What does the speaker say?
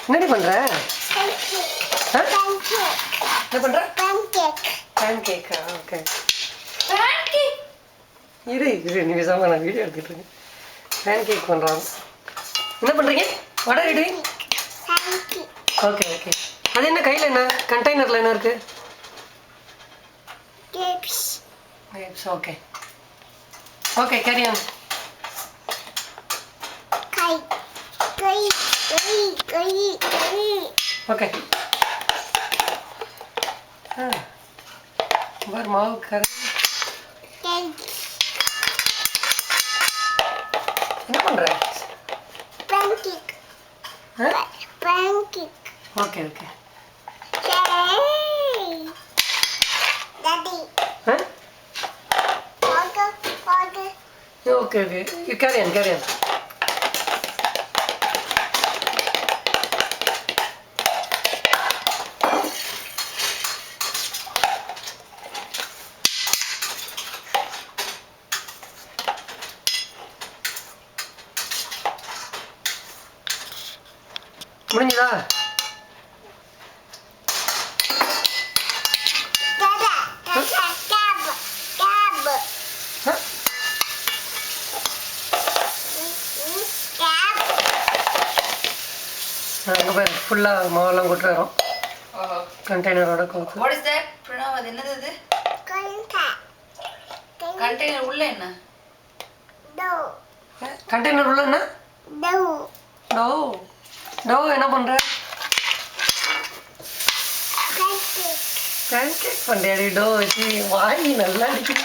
என்னடி பண்ற? என்ன பண்ற? பேன் கேக்கா? ஓகே. இரு நீ பேசாம நான் வீடியோ எடுத்துட்டு இருக்கேன். பேன் கேக் பண்றாங்க. என்ன பண்றீங்க? What are you doing? Okay okay. அது என்ன கையில் என்ன கண்டெய்னரில் என்ன இருக்கு? Grapes. Okay. Okay, carry on. Okay. बार माव कर என்ன பண்ற? pancake. Pancake. Okay, okay. Daddy. Huh? Water. Okay, okay. You carry on. முடிஞ்சதா? அங்கே பாரு ஃபுல்லாக மாவெல்லாம் கொட்டுறோம் கண்டெய்னரோட கோக்கு. What is that Pranav? அது என்னது அது? கண்டெய்னர் உள்ள என்ன? கண்டெய்னர் உள்ள என்ன? டோ என்ன பண்ற? Pan cake பண்றியாடி? டோ வச்சு வாங்கி நல்லா அடிக்குது.